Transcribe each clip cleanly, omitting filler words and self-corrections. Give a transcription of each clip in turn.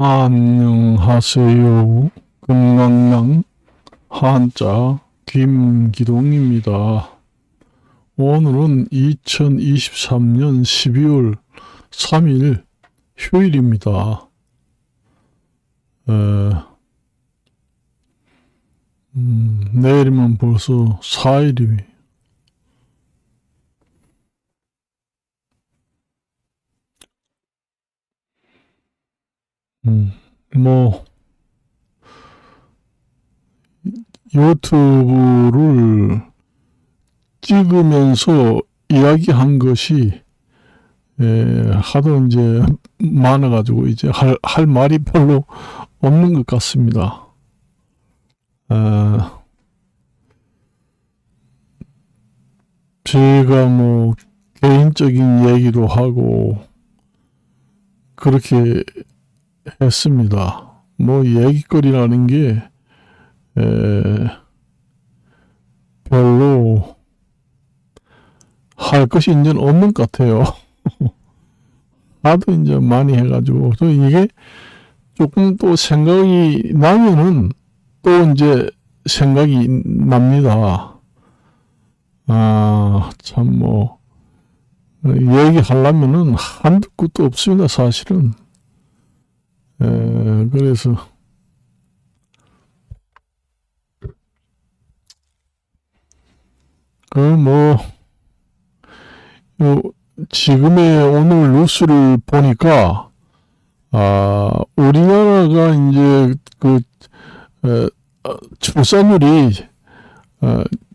안녕하세요. 금강양 한자 김기동입니다. 오늘은 2023년 12월 3일 휴일입니다. 내일이면 벌써 4일이 뭐 유튜브를 찍으면서 이야기한 것이 하도 이제 많아가지고 이제 할 말이 별로 없는 것 같습니다. 제가 뭐 개인적인 얘기도 하고 그렇게 했습니다. 뭐 얘기거리라는 게 별로 할 것이 이제 없는 것 같아요. 하도 이제 많이 해가지고 또 이게 조금 또 생각이 나면은 또 이제 생각이 납니다. 참 뭐 얘기하려면은 한두 끝도 없습니다, 사실은. 그래서 지금의 오늘 뉴스를 보니까 우리나라가 이제 출산율이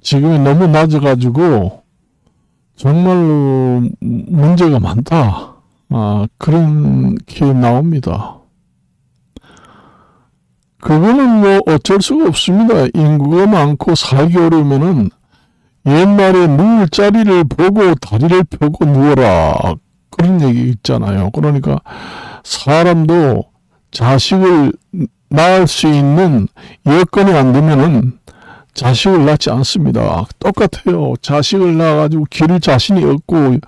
지금이 너무 낮아가지고 정말로 문제가 많다. 그런 게 나옵니다. 그거는 뭐 어쩔 수가 없습니다. 인구가 많고 살기 어려우면은 옛날에 누울 자리를 보고 다리를 펴고 누워라. 그런 얘기 있잖아요. 그러니까 사람도 자식을 낳을 수 있는 여건이 안 되면은 자식을 낳지 않습니다. 똑같아요. 자식을 낳아가지고 기를 자신이 없고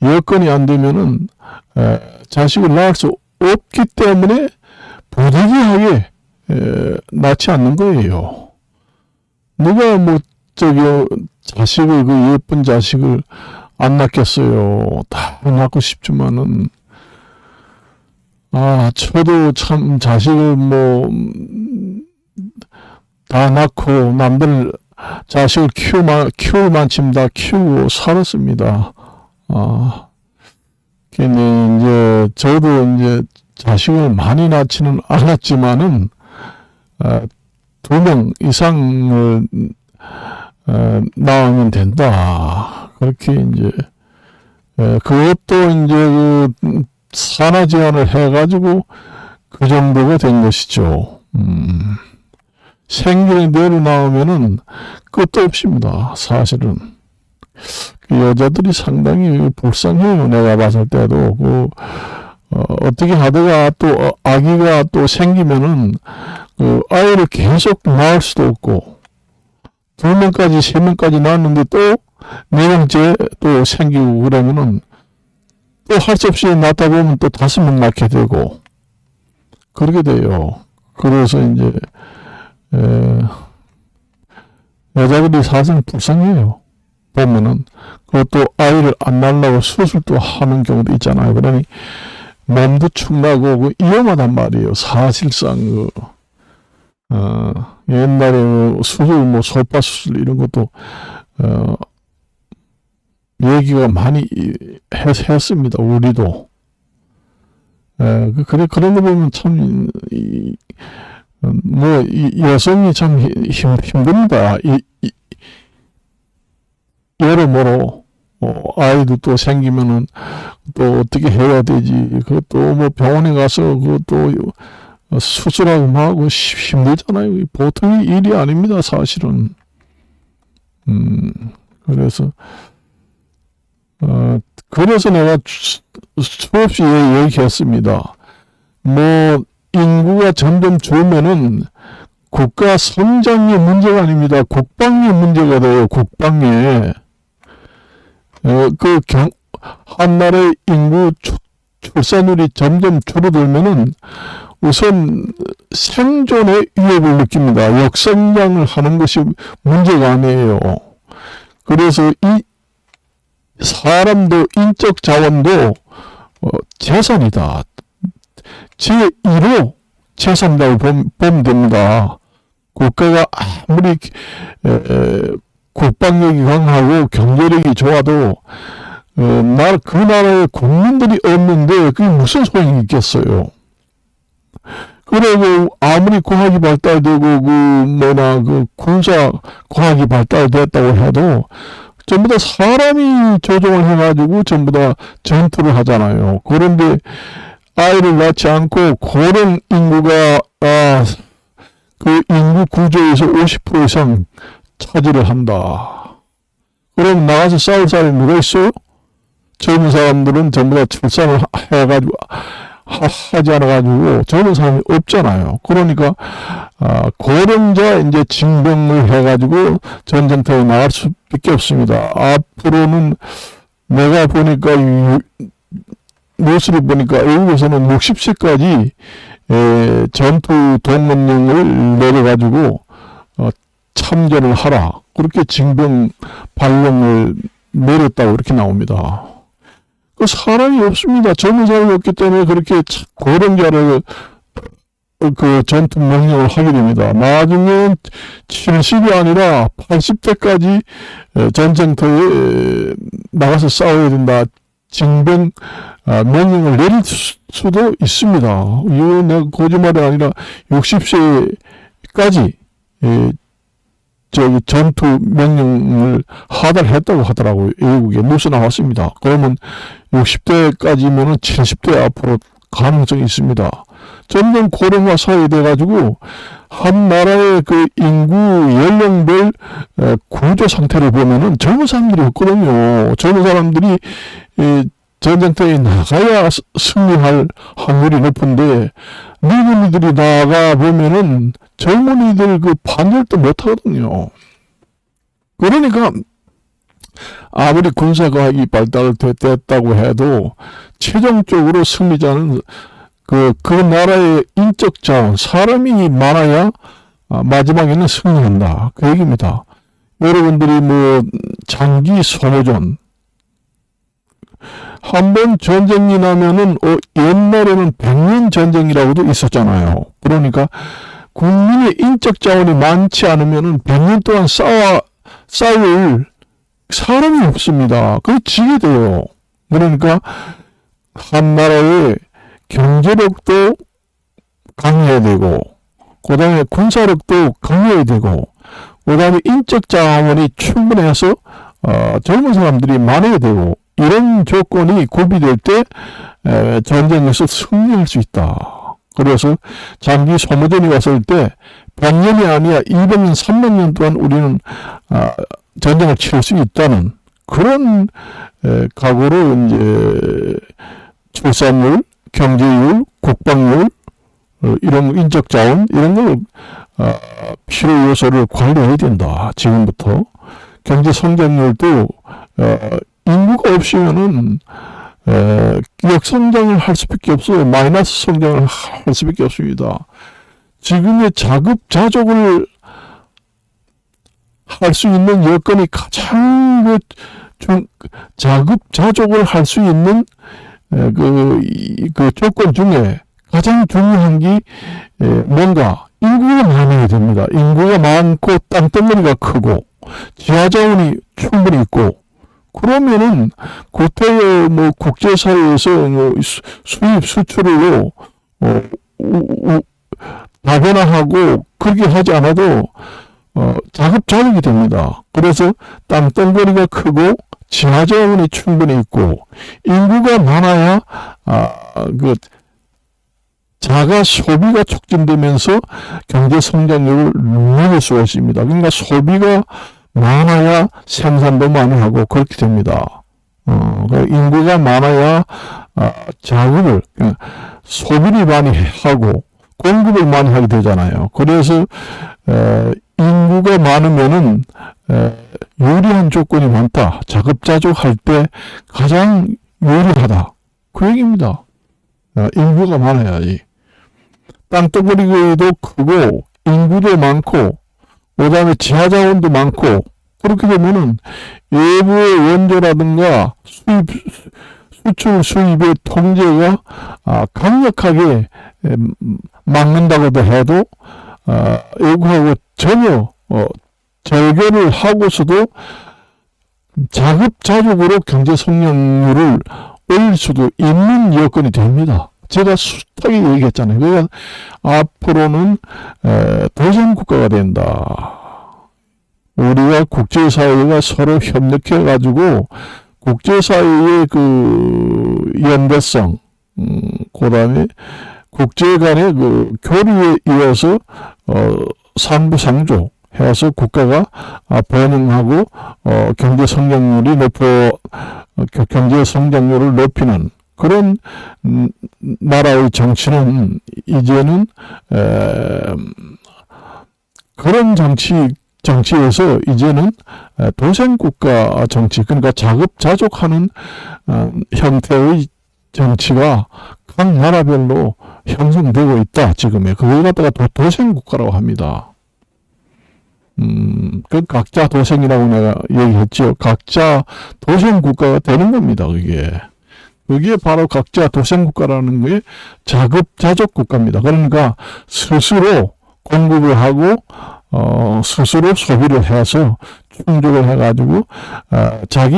여건이 안 되면은 자식을 낳을 수 없기 때문에 부득이하게 낳지 않는 거예요. 누가 뭐 자식을 그 예쁜 자식을 안 낳겠어요. 다 낳고 싶지만은 저도 참 자식을 뭐 다 낳고 남들 자식을 키울 만큼 다 키우고 살았습니다. 근데 이제 저도 이제 자식을 많이 낳지는 않았지만은 2명 이상을 낳으면 된다. 그렇게 이제 그것도 이제 산하 제한을 해가지고 그 정도가 된 것이죠. 생기는 대로 나오면은 끝도 없습니다. 사실은 그 여자들이 상당히 불쌍해요. 내가 봤을 때도 어떻게 하다가 또 아기가 또 생기면은 그 아이를 계속 낳을 수도 없고 2명까지 3명까지 낳았는데 또 4명째 또 생기고 그러면은 또 할 수 없이 낳다 보면 또 5명 낳게 되고 그렇게 돼요. 그래서 이제 여자들이 사실 불쌍해요. 보면은 그것도 아이를 안 낳으려고 수술도 하는 경우도 있잖아요. 그러니 몸도 축나고 위험하단 말이에요. 사실상 옛날에 수술 뭐 소파 수술 이런 것도 얘기가 많이 했습니다. 우리도 그런 거 보면 참 여성이 참 힘듭니다. 여러모로 아이도 또 생기면은 또 어떻게 해야 되지? 그것도 뭐 병원에 가서 그것도 수술하고 뭐 하고 힘들잖아요. 보통 일이 아닙니다, 사실은. 그래서 내가 수없이 얘기했습니다. 뭐 인구가 점점 줄면은 국가 성장의 문제가 아닙니다. 국방의 문제가 돼요. 국방에. 한 나라의 인구 출산율이 점점 줄어들면은 우선 생존의 위협을 느낍니다. 역성장을 하는 것이 문제가 아니에요. 그래서 이 사람도 인적 자원도 재산이다. 제1호 재산이라고 보면 됩니다. 국가가 아무리 국방력이 강하고 경제력이 좋아도 그 나라의 국민들이 없는데 그게 무슨 소용이 있겠어요. 그리고 아무리 과학이 발달되고 그 군사 과학이 발달됐다고 해도 전부 다 사람이 조종을 해가지고 전부 다 전투를 하잖아요. 그런데 아이를 낳지 않고 고령 인구가 그 인구 구조에서 50% 이상 차지를 한다. 그럼 나가서 싸울 사람이 누가 있어요? 젊은 사람들은 전부 다 출산을 해가지고 하지 않아가지고 젊은 사람이 없잖아요. 그러니까 고령자 이제 징병을 해가지고 전쟁터에 나갈 수밖에 없습니다. 앞으로는 내가 보니까 뉴스를 보니까 외국에서는 60세까지 전투 동원령을 내려가지고 참전을 하라. 그렇게 징병 발령을 내렸다고 이렇게 나옵니다. 그 사람이 없습니다. 젊은 사람이 없기 때문에 그렇게 고령자를 그 전투 명령을 하게 됩니다. 나중엔 70이 아니라 80대까지 전쟁터에 나가서 싸워야 된다. 징병 명령을 내릴 수도 있습니다. 이거 내가 거짓말이 아니라 60세까지 전투 명령을 하달했다고 하더라고요. 외국에 뉴스 나왔습니다. 그러면 60대까지면은 70대 앞으로 가능성이 있습니다. 점점 고령화 사회가 돼가지고 한 나라의 그 인구 연령별 구조 상태를 보면은 젊은 사람들이 없거든요. 젊은 사람들이 전쟁터에 나가야 승리할 확률이 높은데 늙은이들이 나가 보면은 젊은이들 그 반열도 못 하거든요. 그러니까 아무리 군사과학이 발달됐다고 해도 최종적으로 승리자는 그 나라의 인적 자원, 사람이 많아야 마지막에는 승리한다. 그 얘기입니다. 여러분들이 장기 소모전, 한번 전쟁이 나면은 옛날에는 100년 전쟁이라고도 있었잖아요. 그러니까 국민의 인적 자원이 많지 않으면은 100년 동안 싸울 사람이 없습니다. 그게 지게 돼요. 그러니까 한 나라의 경제력도 강해야 되고, 그 다음에 군사력도 강해야 되고, 그 다음에 인적 자원이 충분해서 젊은 사람들이 많아야 되고, 이런 조건이 구비될 때 전쟁에서 승리할 수 있다. 그래서 장기 소모전이 왔을 때 100년이 아니라 200년, 300년 동안 우리는 전쟁을 치를 수 있다는 그런 각오로 이제 출산율, 경제율, 국방률, 이런 인적 자원 이런 걸 필요 요소를 관리해야 된다. 지금부터 경제 성장률도 인구가 없으면은 역성장을 할 수밖에 없어요. 마이너스 성장을 할 수밖에 없습니다. 지금의 자급자족을 할 수 있는 여건이 가장 자급자족을 할 수 있는 그 조건 중에 가장 중요한 게 뭔가 인구가 많아야 됩니다. 인구가 많고 땅덩어리가 크고 지하자원이 충분히 있고 그러면은 그때의 국제사회에서 수입 수출을 다변화하고 그렇게 하지 않아도 자급자족이 됩니다. 그래서 땅덩어리가 크고 지하자원이 충분히 있고 인구가 많아야 자가 소비가 촉진되면서 경제 성장률을 늘릴 수가 있습니다. 그러니까 소비가 많아야 생산도 많이 하고 그렇게 됩니다. 인구가 많아야 자금을 소비를 많이 하고 공급을 많이 하게 되잖아요. 그래서 인구가 많으면은 유리한 조건이 많다. 자급자족 할 때 가장 유리하다. 그 얘기입니다. 인구가 많아야지. 땅덩어리도 크고 인구도 많고 그다음에 지하 자원도 많고 그렇게 되면은 외부의 원조라든가 수출 수입의 통제가 강력하게 막는다고도 해도 외국하고 전혀 절교를 하고서도 자급자족으로 경제 성장률을 올릴 수도 있는 여건이 됩니다. 제가 숱하게 얘기했잖아요. 그러니까 앞으로는 도전국가가 된다. 우리가 국제사회가 서로 협력해가지고 국제사회의 그 연대성, 그 다음에 국제 간의 그 교류에 이어서 상부상조 해서 국가가 번영하고 경제 성장률이 경제 성장률을 높이는 그런 나라의 정치는 이제는 그런 정치에서 이제는 도생국가 정치, 그러니까 자급자족하는 형태의 정치가 각 나라별로 형성되고 있다. 지금에 그걸 갖다가 도생국가라고 합니다. 그 각자 도생이라고 내가 얘기했죠. 각자 도생국가가 되는 겁니다. 그게 바로 각자 도생국가라는 게 자급자족국가입니다. 그러니까 스스로 공급을 하고 스스로 소비를 해서 충족을 해가지고 자기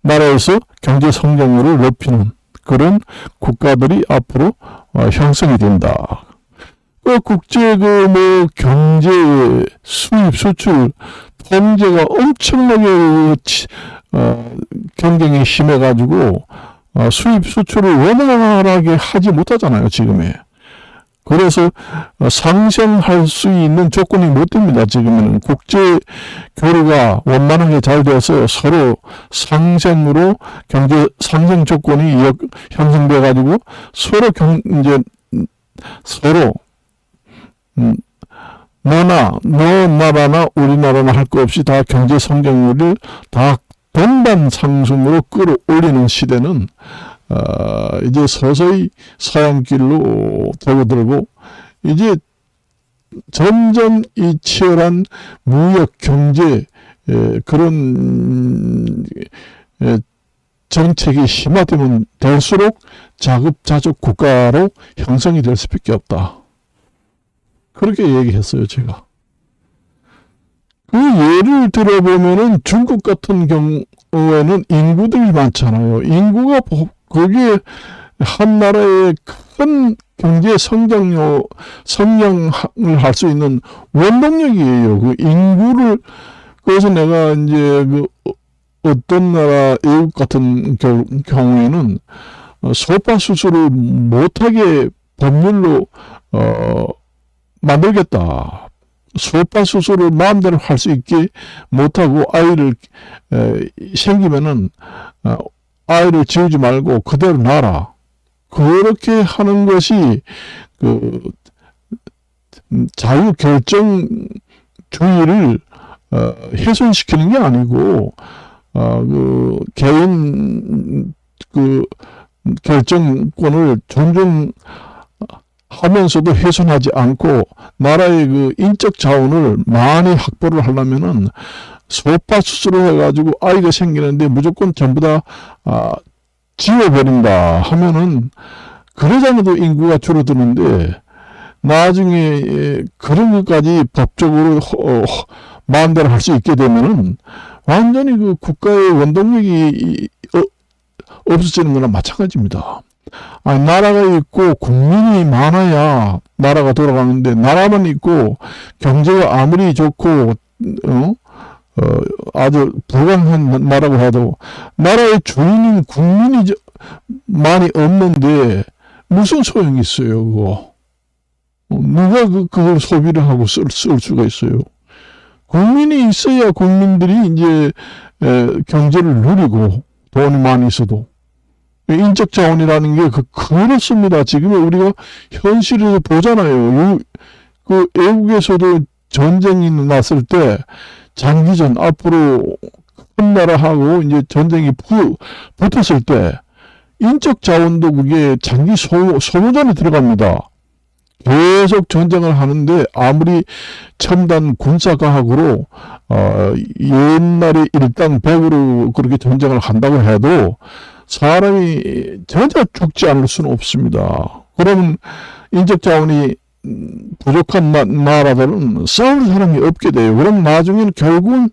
나라에서 경제 성장률을 높이는 그런 국가들이 앞으로 형성이 된다. 국제 경제 수입 수출 통제가 엄청나게 경쟁이 심해가지고 수입 수출을 원활하게 하지 못하잖아요, 지금에. 그래서 상생할 수 있는 조건이 못 됩니다. 지금은 국제 교류가 원만하게 잘 돼서 서로 상생으로 경제 상생 조건이 형성돼 가지고 서로 너 나라나 우리나라나 할 거 없이 다 경제 성장률을 다 동반 상승으로 끌어올리는 시대는 이제 서서히 사양길로 접어들고 이제 점점 이 치열한 무역 경제 그런 정책이 심화되면 될수록 자급자족 국가로 형성이 될 수밖에 없다. 그렇게 얘기했어요, 제가. 그 예를 들어보면은 중국 같은 경우에는 인구들이 많잖아요. 인구가 거기에 한 나라의 큰 경제 성장을 할 수 있는 원동력이에요. 그 인구를, 그래서 내가 이제 어떤 나라, 외국 같은 경우에는 소파 수술을 못하게 법률로, 만들겠다. 소파 수술을 마음대로 할 수 있게 못하고 아이를 생기면은 아이를 지우지 말고 그대로 놔라. 그렇게 하는 것이 자유 결정주의를 훼손시키는 게 아니고 개인 결정권을 존중하면서도 훼손하지 않고 나라의 인적 자원을 많이 확보를 하려면은 소파 수술을 해가지고 아이가 생기는데 무조건 전부 다 지워버린다 하면은 그러자마도 인구가 줄어드는데 나중에 그런 것까지 법적으로 마음대로 할 수 있게 되면은 완전히 국가의 원동력이 없어지는 거나 마찬가지입니다. 나라가 있고 국민이 많아야 나라가 돌아가는데 나라만 있고 경제가 아무리 좋고 아주 불강한 나라고 해도 나라의 주인인 국민이 많이 없는데 무슨 소용이 있어요, 그거. 누가 그걸 소비를 하고 쓸 수가 있어요. 국민이 있어야 국민들이 이제 경제를 누리고 돈이 많이 있어도. 인적 자원이라는 게 그렇습니다. 지금 우리가 현실에서 보잖아요. 외국에서도 전쟁이 났을 때 장기전 앞으로 큰 나라하고 이제 전쟁이 붙었을 때 인적 자원도 그게 장기 소모전에 들어갑니다. 계속 전쟁을 하는데 아무리 첨단 군사과학으로 옛날에 일당 100으로 그렇게 전쟁을 한다고 해도 사람이 전혀 죽지 않을 수는 없습니다. 그러면 인적 자원이 부족한 나라들은 싸울 사람이 없게 돼요. 그럼 나중에는 결국은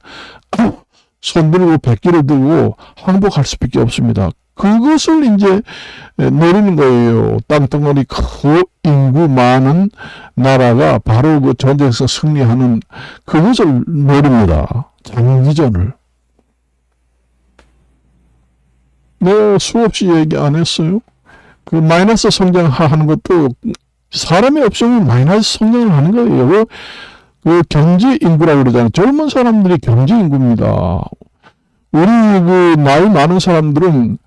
손 들고 백기를 들고 항복할 수밖에 없습니다. 그것을 이제 노리는 거예요. 땅덩어리 크고 인구 많은 나라가 바로 그 전쟁에서 승리하는 그것을 노립니다. 장기전을. 내가 수없이 얘기 안 했어요? 그 마이너스 성장하는 것도 사람이 없으면 마이너스 성장을 하는 거예요. 그 경제 인구라고 그러잖아요. 젊은 사람들이 경제 인구입니다. 우리 그 나이 많은 사람들은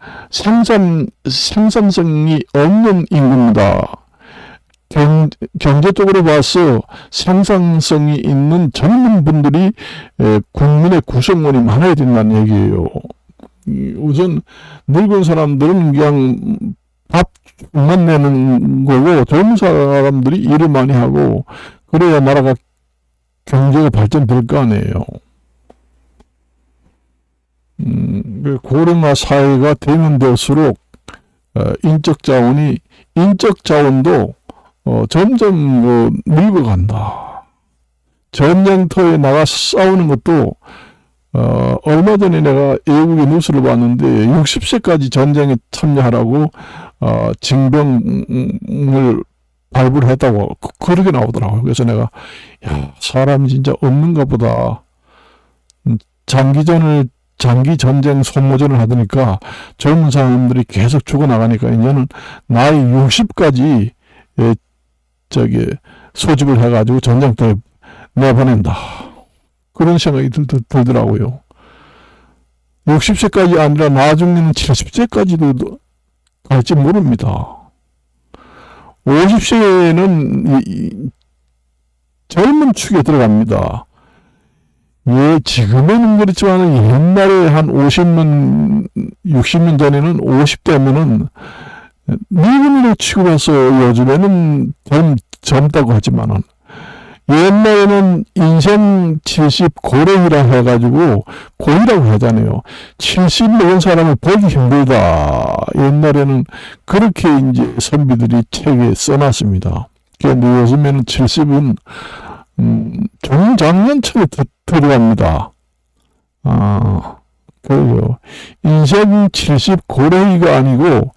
생산성이 없는 인구입니다. 경제적으로 봐서 생산성이 있는 젊은 분들이 국민의 구성원이 많아야 된다는 얘기예요. 우선 늙은 사람들은 그냥 밥만 내는 거고 젊은 사람들이 일을 많이 하고 그래야 나라가 경제가 발전될 거 아니에요. 고령화 사회가 되면 될수록 인적 자원도 점점 늙어간다. 전쟁터에 나가 싸우는 것도 얼마 전에 내가 외국의 뉴스를 봤는데 60세까지 전쟁에 참여하라고 징병을 발부했다고 그렇게 나오더라고요. 그래서 내가 사람이 진짜 없는가 보다. 장기 전쟁 소모전을 하니까 젊은 사람들이 계속 죽어나가니까 이제는 나이 60까지 소집을 해가지고 전쟁터에 내보낸다. 그런 생각이 들더라고요. 60세까지 아니라 나중에는 70세까지도 갈지 모릅니다. 50세는 젊은 축에 들어갑니다. 예, 지금은 그렇지만 옛날에 한 50년, 60년 전에는 50대면은 늙은이로 취급해서 요즘에는 젊다고 하지만은 옛날에는 인생 70 고령이라 해가지고 고이라고 하잖아요. 70 먹은 사람을 보기 힘들다. 옛날에는 그렇게 이제 선비들이 책에 써놨습니다. 그런데 요즘에는 70은 중장년층에 들어갑니다. 그래요. 인생 70 고령이가 아니고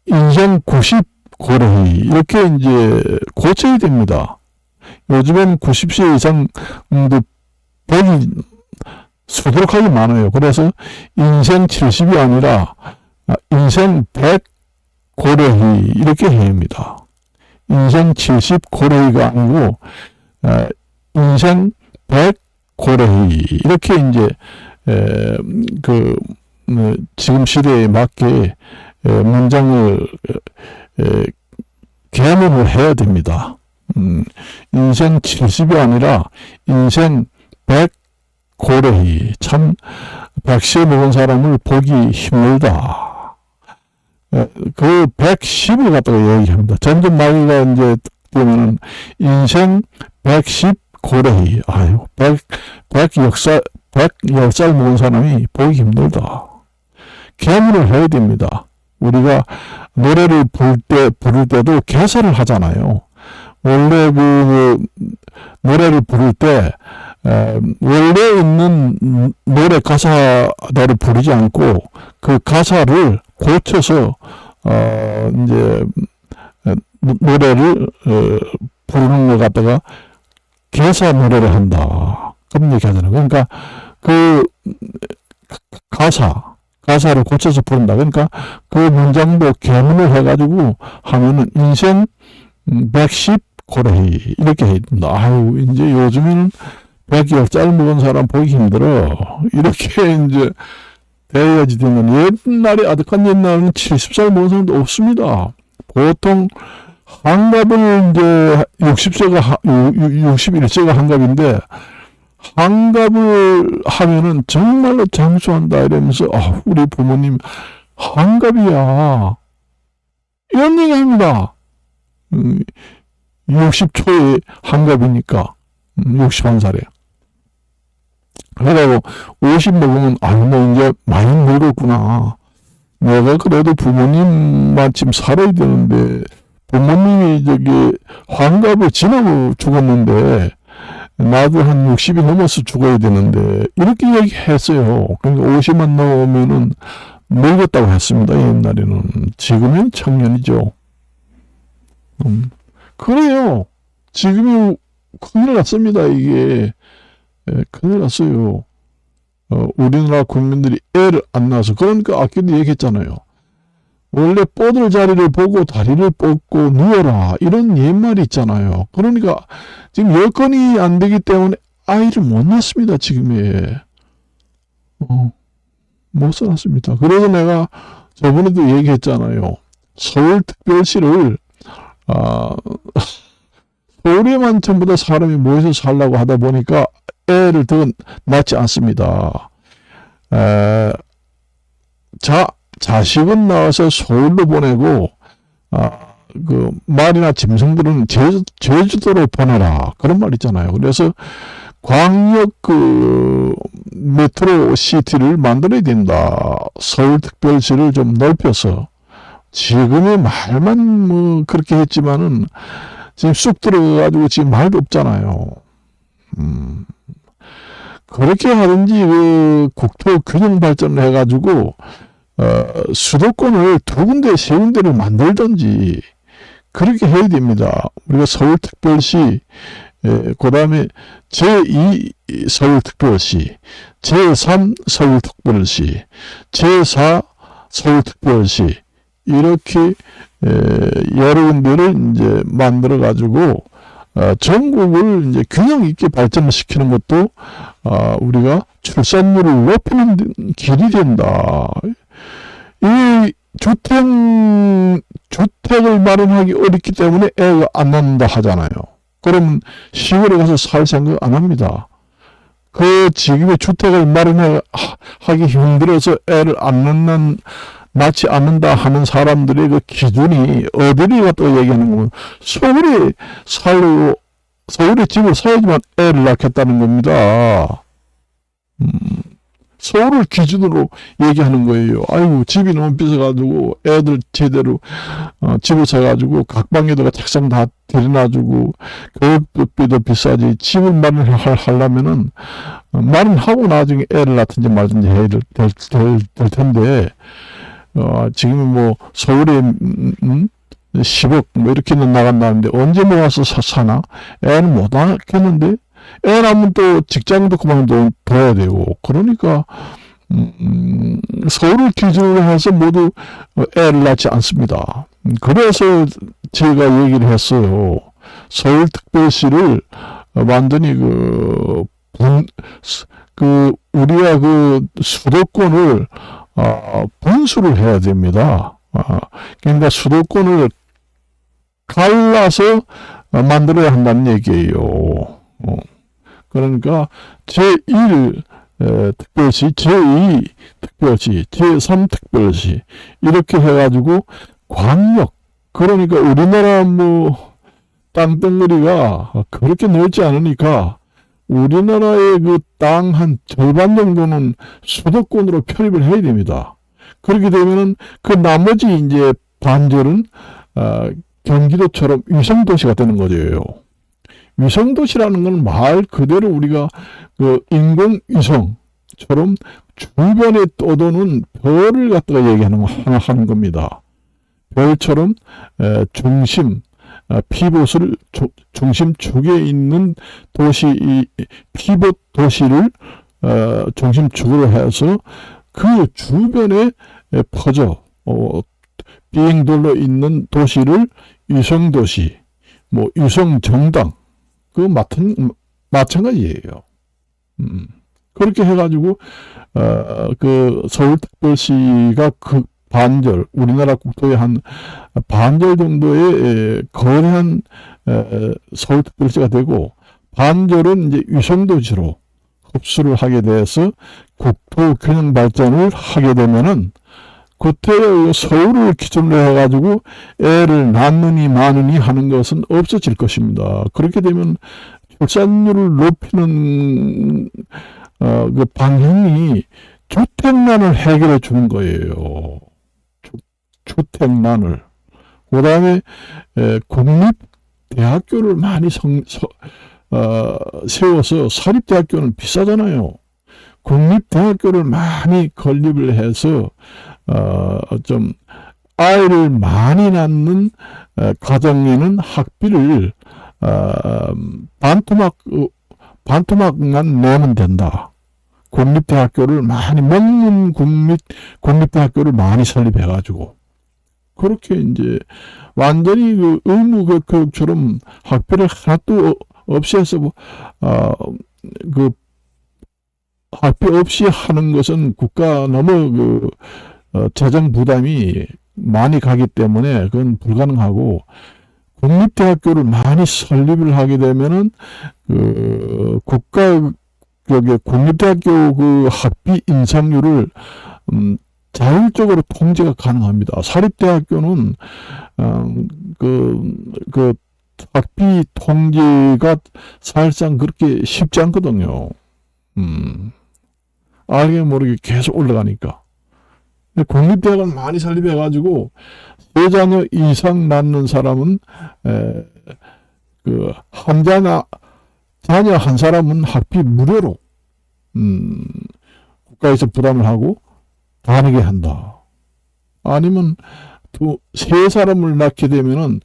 인생 90 고령이 이렇게 이제 고쳐야 됩니다. 요즘엔 90세 이상도 보기 수두룩하게 많아요. 그래서 인생 70이 아니라 인생 100 고령이 이렇게 해야 합니다. 인생 70 고령이가 아니고 인생 100 고령이 이렇게 이제 지금 시대에 맞게 문장을 개문을 해야 됩니다. 인생 70이 아니라 인생 100 고려히 참 100세 먹은 사람을 보기 힘들다. 그 110을 갖다가 얘기합니다. 점점 나이가 이제 되면은 인생 110 고려히 110살 먹은 사람이 보기 힘들다. 개문을 해야 됩니다. 우리가 노래를 부를 때도 개사를 하잖아요. 원래 노래를 부를 때, 원래 있는 노래 가사대로 부르지 않고, 그 가사를 고쳐서, 이제, 노래를, 부르는 것 갖다가 개사 노래를 한다. 그런 얘기 하잖아요. 그러니까, 가사를 고쳐서 부른다. 그러니까 그 문장도 개문을 해가지고 하면은 인생 110 고래히 이렇게 해야 된다. 아유, 이제 요즘에는 100살 먹은 사람 보기 힘들어. 이렇게 이제 돼야지 되면 옛날에 아득한 옛날에는 70살 먹은 사람도 없습니다. 보통 한갑을 이제 61세가 한갑인데 한갑을 하면은 정말로 장수한다 이러면서 우리 부모님 한갑이야 이런 얘기 합니다. 60초의 환갑이니까 61살에. 그래가지고 50 먹으면 너 이제 많이 늙었구나. 내가 그래도 부모님 마침 살아야 되는데 부모님이 환갑을 지나고 죽었는데 나도 한 60이 넘어서 죽어야 되는데 이렇게 얘기했어요. 그러니까 50만 넘으면은 늙었다고 했습니다. 옛날에는. 지금은 청년이죠. 그래요. 지금이 큰일 났습니다. 이게. 큰일 났어요. 우리나라 국민들이 애를 안 낳아서. 그러니까 아까도 얘기했잖아요. 원래 뻗을 자리를 보고 다리를 뻗고 누워라. 이런 옛말이 있잖아요. 그러니까 지금 여건이 안 되기 때문에 아이를 못 낳습니다. 지금에. 못 살았습니다. 그래서 내가 저번에도 얘기했잖아요. 서울특별시를 서울에만 전부 다 사람이 모여서 살라고 하다 보니까 애를 더 낳지 않습니다. 자식은 낳아서 서울로 보내고 그 말이나 짐승들은 제주도로 보내라. 그런 말 있잖아요. 그래서 광역 메트로 시티를 만들어야 된다. 서울특별시를 좀 넓혀서. 지금의 말만 그렇게 했지만은 지금 쑥 들어가가지고 지금 말도 없잖아요. 그렇게 하든지 국토 균형 발전을 해가지고 수도권을 두 군데 세 군데를 만들든지 그렇게 해야 됩니다. 우리가 서울특별시, 그 다음에 제2 서울특별시, 제3 서울특별시, 제4 서울특별시 이렇게 여러 군데를 이제 만들어 가지고 전국을 이제 균형 있게 발전을 시키는 것도 우리가 출산율을 높이는 길이 된다. 이 주택을 마련하기 어렵기 때문에 애가 안 낳는다 하잖아요. 그러면 시골에 가서 살 생각 안 합니다. 그 지금의 주택을 마련하기 힘들어서 애를 안 낳지 않는다 하는 사람들의 그 기준이 어디를 갖다 얘기하는 거면 서울에 집을 사야지만 애를 낳겠다는 겁니다. 서울을 기준으로 얘기하는 거예요. 아이고 집이 너무 비싸가지고 애들 제대로 집을 사가지고 각 방에다가 책상 다 들여놔주고 교육비도 비싸지. 집을 마련하려면은 마련하고 나중에 애를 낳든지 말든지 해야 될 텐데 지금 뭐 서울에 10억 뭐 이렇게는 나간다는데 언제 모아서 사나? 애는 못 낳겠는데? 애 낳으면 또 직장도 그만둬야 되고 그러니까 서울을 기준으로 해서 모두 애를 낳지 않습니다. 그래서 제가 얘기를 했어요. 서울특별시를 완전히 우리가 수도권을 분수를 해야 됩니다. 그러니까 수도권을 갈라서 만들어야 한다는 얘기예요. 그러니까 제1 특별시, 제2 특별시, 제3 특별시 이렇게 해가지고 광역, 그러니까 우리나라 땅덩어리가 그렇게 넓지 않으니까 우리나라의 그 땅 한 절반 정도는 수도권으로 편입을 해야 됩니다. 그렇게 되면은 그 나머지 이제 반절은 경기도처럼 위성도시가 되는 거죠. 위성도시라는 건 말 그대로 우리가 인공위성처럼 주변에 떠도는 별을 갖다가 얘기하는 하는 겁니다. 별처럼 피봇을 중심축에 있는 도시, 이 피봇 도시를 중심축으로 해서 그 주변에 퍼져 비행돌로 있는 도시를 위성도시, 위성정당 마찬가지예요. 그렇게 해가지고 서울특별시가 반절, 우리나라 국토의 한 반절 정도의 거대한 서울특별시가 되고 반절은 이제 위성도시로 흡수를 하게 돼서 국토 균형 발전을 하게 되면은 그때 서울을 기준으로 해가지고 애를 낳느니 마느니 하는 것은 없어질 것입니다. 그렇게 되면 출산율을 높이는 그 방향이 주택난을 해결해 주는 거예요. 주택난을. 그 다음에 국립대학교를 많이 세워서 사립대학교는 비싸잖아요. 국립대학교를 많이 건립을 해서 좀 아이를 많이 낳는 가정에는 학비를 반토막만 내면 된다. 국립대학교를 많이 먹는 국립대학교를 많이 설립해가지고 그렇게 이제 완전히 그 의무 교육처럼 학비를 하나도 없이 해서 그 학비 없이 하는 것은 국가 너무 재정 부담이 많이 가기 때문에 그건 불가능하고 국립대학교를 많이 설립을 하게 되면은 국립대학교 그 학비 인상률을 자율적으로 통제가 가능합니다. 사립대학교는 학비 통제가 사실상 그렇게 쉽지 않거든요. 알게 모르게 계속 올라가니까. 국립대학을 많이 설립해가지고 3자녀 이상 낳는 사람은 자녀 한 사람은 학비 무료로 국가에서 부담을 하고 다니게 한다. 아니면 3사람을 낳게 되면은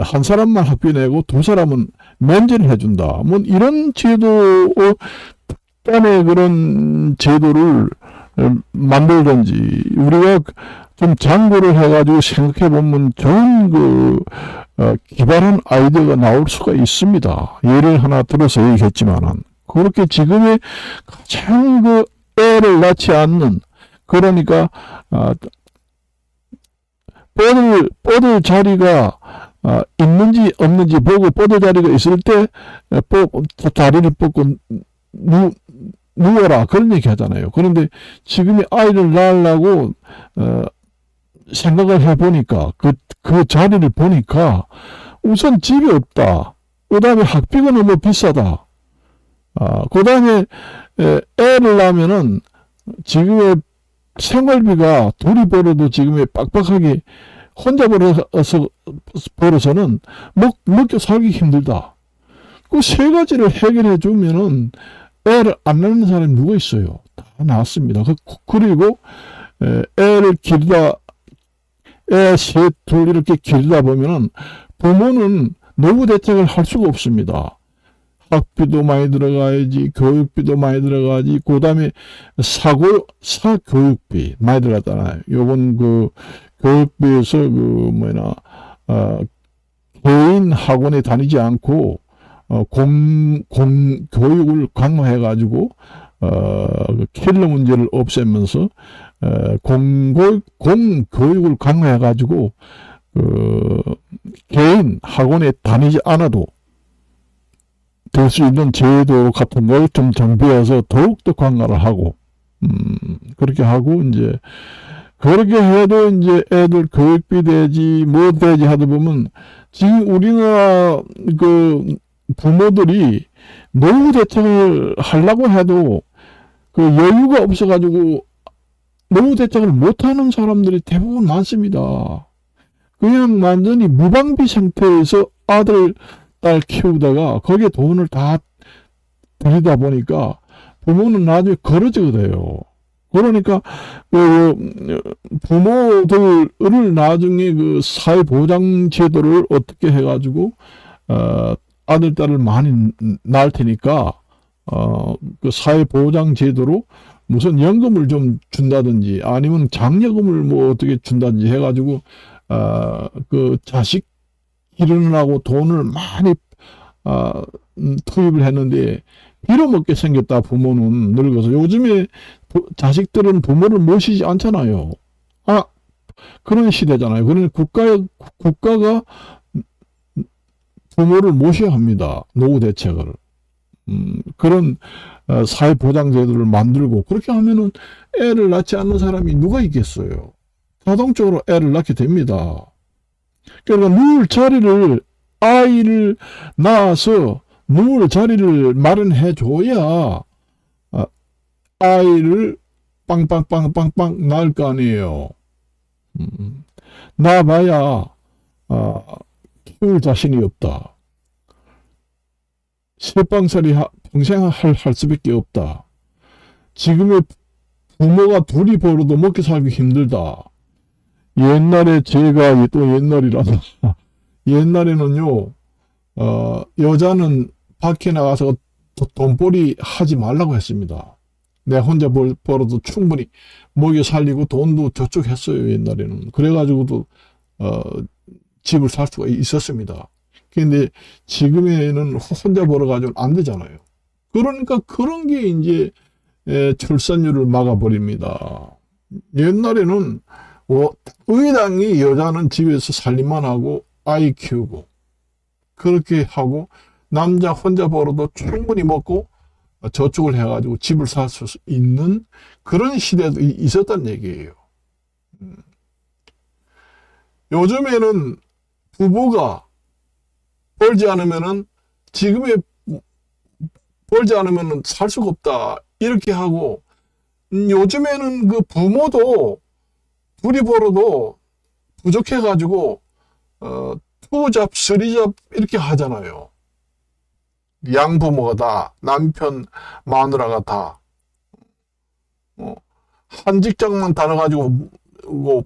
한 사람만 학비 내고 2사람은 면제를 해준다. 뭐 이런 제도 간의 그런 제도를 만들든지 우리가 좀 장고를 해가지고 생각해 보면 좋은 기발한 아이디어가 나올 수가 있습니다. 예를 하나 들어서 얘기했지만은 그렇게 지금의 가장 애를 낳지 않는 그러니까 뻗을 자리가 있는지 없는지 보고 뻗을 자리가 있을 때 다리를 뻗고 누워라 그런 얘기 하잖아요. 그런데 지금의 아이를 낳으려고 생각을 해보니까 그 자리를 보니까 우선 집이 없다. 그 다음에 학비가 너무 비싸다. 그 다음에 애를 낳으면은 지금의 생활비가 둘이 벌어도 지금의 빡빡하게 혼자 벌어서는 먹고 살기 힘들다. 그 3가지를 해결해 주면은 애를 안 낳는 사람이 누가 있어요? 다 낳았습니다. 그리고 애를 애 셋, 둘 이렇게 기르다 보면은 부모는 노후 대책을 할 수가 없습니다. 학비도 많이 들어가야지, 교육비도 많이 들어가지, 그 다음에 사교육비 많이 들어가잖아요. 요번 교육비에서 개인 학원에 다니지 않고, 교육을 강화해가지고, 킬러 문제를 없애면서, 공교육을 강화해가지고, 개인 학원에 다니지 않아도 될 수 있는 제도 같은 걸 좀 정비해서 더욱더 강화를 하고, 그렇게 하고, 이제, 그렇게 해도 이제 애들 교육비 되지, 뭐 되지 하다 보면, 지금 우리나라 부모들이 노후 대책을 하려고 해도 여유가 없어가지고 노후 대책을 못하는 사람들이 대부분 많습니다. 그냥 완전히 무방비 상태에서 아들, 딸 키우다가 거기에 돈을 다 들이다 보니까 부모는 나중에 거러지게 돼요. 그러니까 부모들을 나중에 사회보장 제도를 어떻게 해가지고 아들, 딸을 많이 낳을 테니까 사회보장 제도로 무슨 연금을 좀 준다든지 아니면 장려금을 뭐 어떻게 준다든지 해가지고 자식 기르느라고 돈을 많이 투입을 했는데 빌어먹게 생겼다. 부모는 늙어서. 요즘에 자식들은 부모를 모시지 않잖아요. 그런 시대잖아요. 그러니 국가가 부모를 모셔야 합니다. 노후 대책을. 그런 사회보장제도를 만들고 그렇게 하면은 애를 낳지 않는 사람이 누가 있겠어요. 자동적으로 애를 낳게 됩니다. 그러니까 누울 자리를, 아이를 낳아서 누울 자리를 마련해 줘야 아이를 빵빵빵빵빵 낳을 거 아니에요. 낳아봐야 키울 자신이 없다. 새빵살이 평생 할 수밖에 없다. 지금의 부모가 둘이 벌어도 먹고 살기 힘들다. 옛날에 제가 또 옛날이라서 옛날에는요, 여자는 밖에 나가서 돈벌이 하지 말라고 했습니다. 내가 혼자 벌어도 충분히 먹여 살리고 돈도 저축했어요, 옛날에는. 그래가지고도, 집을 살 수가 있었습니다. 근데 지금에는 혼자 벌어가지고 안 되잖아요. 그러니까 그런 게 이제, 출산율을 막아버립니다. 옛날에는, 의당이 여자는 집에서 살림만 하고 아이 키우고, 그렇게 하고, 남자 혼자 벌어도 충분히 먹고, 저축을 해가지고 집을 살 수 있는 그런 시대도 있었단 얘기예요. 요즘에는 부부가 벌지 않으면은, 지금에 벌지 않으면은 살 수가 없다. 이렇게 하고, 요즘에는 그 부모도 둘이 벌어도 부족해가지고, 투잡, 쓰리잡 이렇게 하잖아요. 양부모가 다, 남편, 마누라가 다, 한 직장만 다녀가지고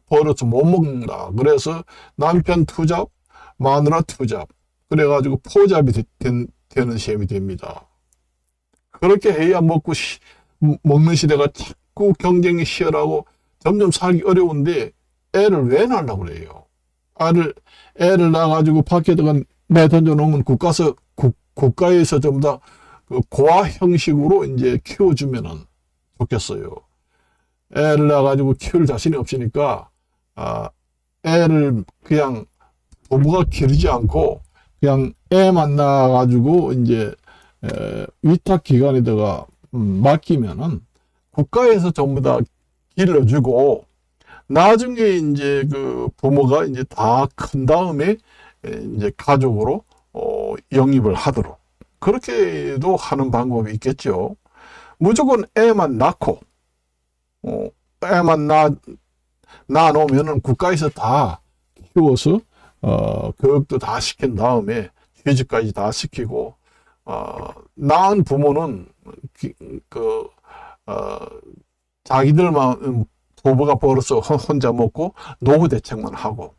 벌어서 못 먹는다. 그래서 남편 투잡, 마누라 투잡, 그래가지고 포잡이 되는 셈이 됩니다. 그렇게 해야 먹는 시대가 자꾸 경쟁이 치열하고 점점 살기 어려운데 애를 왜 낳으려고 그래요? 애를 낳아가지고 밖에다가 내던져 놓으면 국가에서 전부 다 고아 형식으로 이제 키워주면은 좋겠어요. 애를 낳아가지고 키울 자신이 없으니까, 애를 그냥 부부가 기르지 않고, 그냥 애만 낳아가지고 이제, 위탁기관에다가 맡기면은 국가에서 전부 다 길러주고, 나중에 이제 그 부모가 이제 다 큰 다음에 이제 가족으로 영입을 하도록 그렇게도 하는 방법이 있겠죠. 무조건 애만 낳고 애만 낳아놓으면은 국가에서 다 키워서 교육도 다 시킨 다음에 취직까지 다 시키고 낳은 부모는 자기들만 부부가 벌어서 혼자 먹고 노후 대책만 하고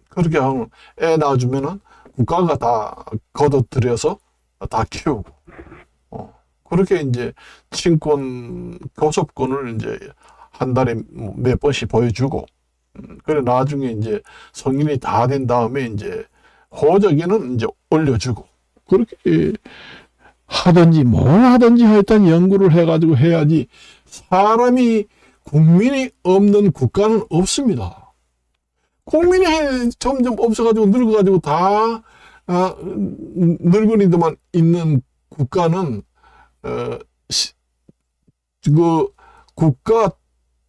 그렇게 하면 애 낳아주면은 국가가 다 걷어들여서 다 키우고 그렇게 이제 친권 교섭권을 이제 한 달에 몇 번씩 보여주고 그래 나중에 이제 성인이 다 된 다음에 이제 호적에는 이제 올려주고 그렇게 하든지 뭘 하든지 하여튼 연구를 해가지고 해야지 사람이 국민이 없는 국가는 없습니다. 국민이 점점 없어가지고 늙어가지고 다 늙은이들만 있는 국가는 그 국가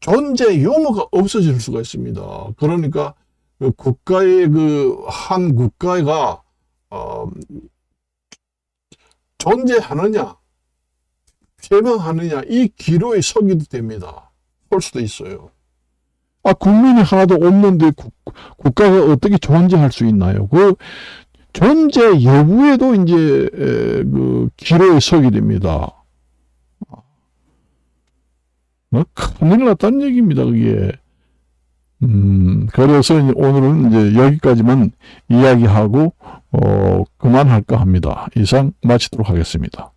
존재 유무가 없어질 수가 있습니다. 그러니까 그 국가의 한 국가가 존재하느냐 폐명하느냐 이 기로에 서기도 됩니다. 볼 수도 있어요. 국민이 하나도 없는데 국가가 어떻게 존재할 수 있나요? 그 존재 여부에도 이제 그 기로에 서게 됩니다. 큰일 났다는 얘기입니다, 그게. 그래서 오늘은 이제 여기까지만 이야기하고, 그만할까 합니다. 이상 마치도록 하겠습니다.